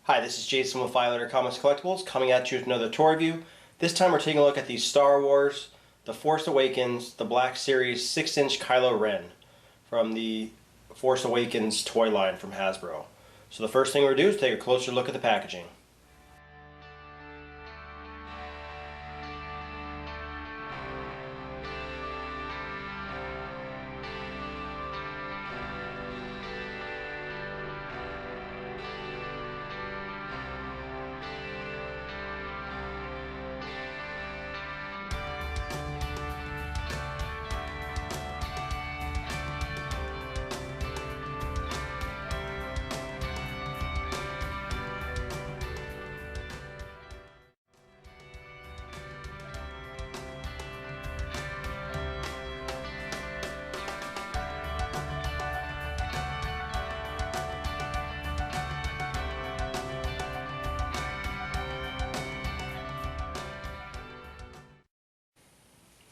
Hi, this is Jason with Violator Comics Collectibles coming at you with another toy review. This time we're taking a look at the Star Wars, The Force Awakens, the Black Series 6-inch Kylo Ren from the Force Awakens toy line from Hasbro. So the first thing we're going to do is take a closer look at the packaging.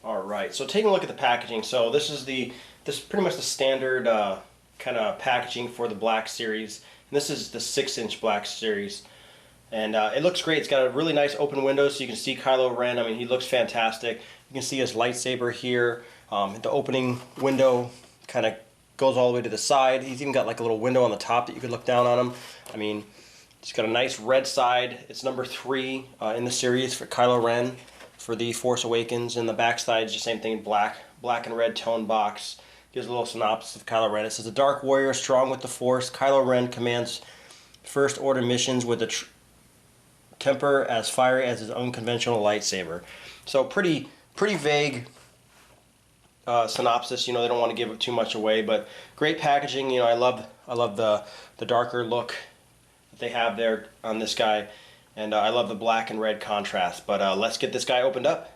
Alright, so taking a look at the packaging, so this is pretty much the standard kind of packaging for the Black Series. And this is the 6-inch Black Series. And it looks great. It's got a really nice open window so you can see Kylo Ren. I mean, he looks fantastic. You can see his lightsaber here. The opening window kind of goes all the way to the side. He's even got like a little window on the top that you could look down on him. I mean, it's got a nice red side. It's number 3 in the series for Kylo Ren for the Force Awakens. And the back side is the same thing, black and red tone box. Gives a little synopsis of Kylo Ren. It says, a dark warrior strong with the Force, Kylo Ren commands First Order missions with a temper as fiery as his unconventional lightsaber. So pretty vague synopsis. You know, they don't want to give it too much away, but great packaging. You know, I love the darker look that they have there on this guy, and I love the black and red contrast. But let's get this guy opened up.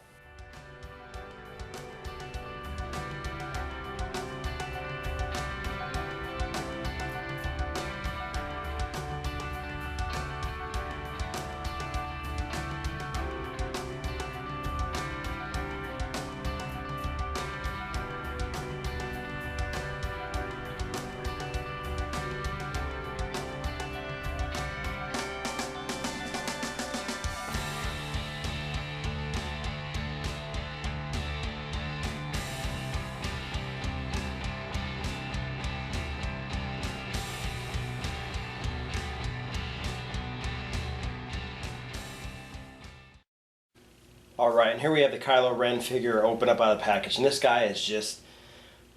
Alright, and here we have the Kylo Ren figure open up out of the package, and this guy is just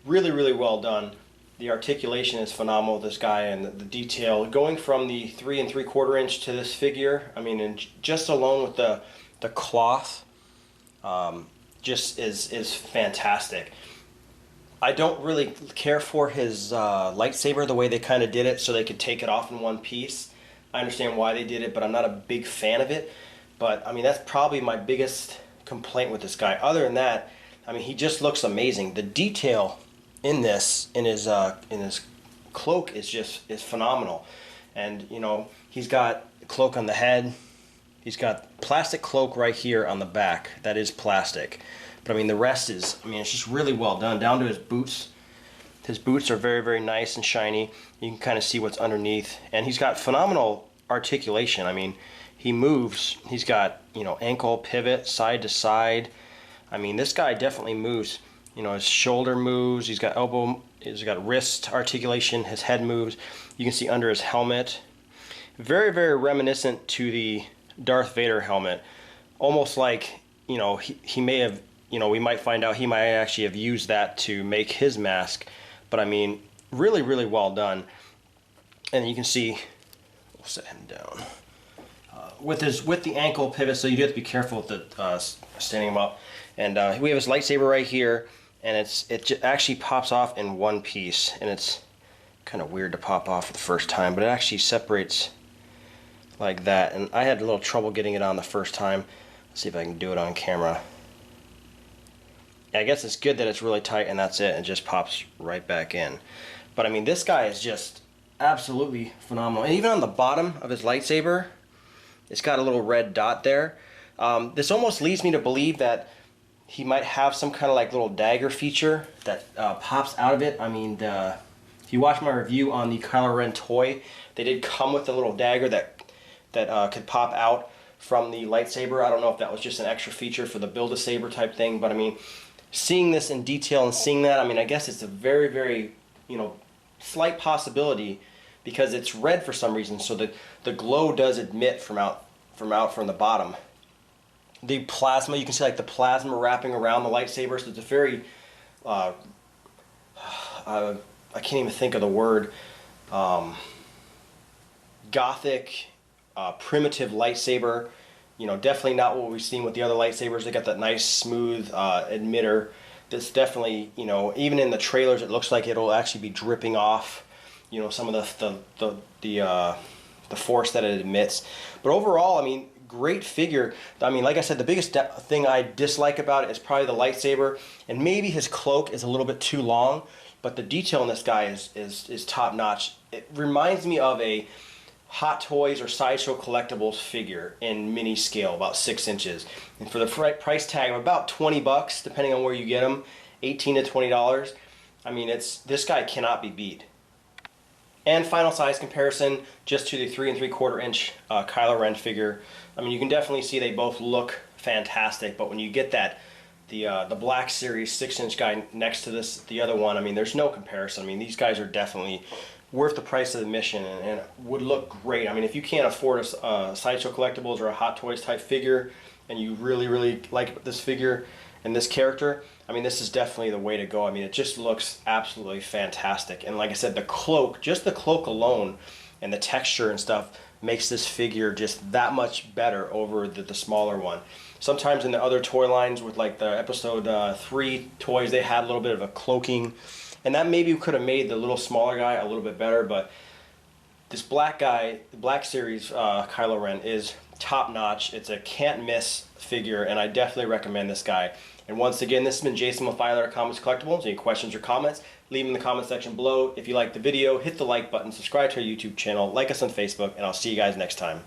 really well done. The articulation is phenomenal, this guy, and the detail. Going from the 3 3/4 inch to this figure, I mean, and just alone with the cloth, just is fantastic. I don't really care for his lightsaber, the way they kind of did it, so they could take it off in one piece. I understand why they did it, but I'm not a big fan of it. But I mean, that's probably my biggest complaint with this guy. Other than that, I mean, he just looks amazing. The detail in this, in his cloak, is phenomenal. And you know, he's got a cloak on the head. He's got plastic cloak right here on the back. That is plastic. But I mean, the rest is, I mean, it's just really well done. Down to his boots. His boots are very nice and shiny. You can kind of see what's underneath. And he's got phenomenal articulation. I mean, he moves. He's got, you know, ankle pivot, side to side. I mean, this guy definitely moves. You know, his shoulder moves. He's got elbow. He's got wrist articulation. His head moves. You can see under his helmet. Very reminiscent to the Darth Vader helmet. Almost like, you know, he may have, you know, we might find out he might actually have used that to make his mask. But I mean, really well done. And you can see, we'll set him down. With the ankle pivot, so you do have to be careful with the standing him up. And we have his lightsaber right here, and it actually pops off in one piece, and it's kind of weird to pop off for the first time, but it actually separates like that. And I had a little trouble getting it on the first time. Let's see if I can do it on camera. I guess it's good that it's really tight, and that's it. It just pops right back in. But I mean, this guy is just absolutely phenomenal. And even on the bottom of his lightsaber, it's got a little red dot there. This almost leads me to believe that he might have some kind of like little dagger feature that pops out of it. I mean, if you watch my review on the Kylo Ren toy, they did come with a little dagger that that could pop out from the lightsaber. I don't know if that was just an extra feature for the Build-A-Saber type thing, but I mean, seeing this in detail and seeing that, I mean, I guess it's a very, very, you know, slight possibility because it's red for some reason, so the glow does emit from the bottom. The plasma, you can see like the plasma wrapping around the lightsaber, so it's a very, I can't even think of the word, gothic, primitive lightsaber. You know, definitely not what we've seen with the other lightsabers. They got that nice smooth emitter. That's definitely, you know, even in the trailers, it looks like it'll actually be dripping off, you know, some of the force that it emits. But overall, I mean, great figure. I mean, like I said, the biggest thing I dislike about it is probably the lightsaber, and maybe his cloak is a little bit too long. But the detail in this guy is top notch. It reminds me of a Hot Toys or Sideshow Collectibles figure in mini scale, about 6 inches. And for the price tag of about 20 bucks, depending on where you get them, $18 to $20, I mean, this guy cannot be beat. And final size comparison, just to the 3 3/4 inch Kylo Ren figure. I mean, you can definitely see they both look fantastic, but when you get the Black Series 6 inch guy next to the other one, I mean, there's no comparison. I mean, these guys are definitely worth the price of admission and would look great. I mean, if you can't afford a Sideshow Collectibles or a Hot Toys type figure, and you really, really like this figure and this character, I mean, this is definitely the way to go. I mean, it just looks absolutely fantastic. And like I said, the cloak, just the cloak alone and the texture and stuff makes this figure just that much better over the smaller one. Sometimes in the other toy lines with like the episode 3 toys, they had a little bit of a cloaking, and that maybe could have made the little smaller guy a little bit better, but this black guy, the Black Series Kylo Ren, is top notch. It's a can't miss figure, and I definitely recommend this guy. And once again, this has been Jason with Filer Comics Collectibles. Any questions or comments, leave them in the comment section below. If you like the video, hit the like button, subscribe to our YouTube channel, like us on Facebook, and I'll see you guys next time.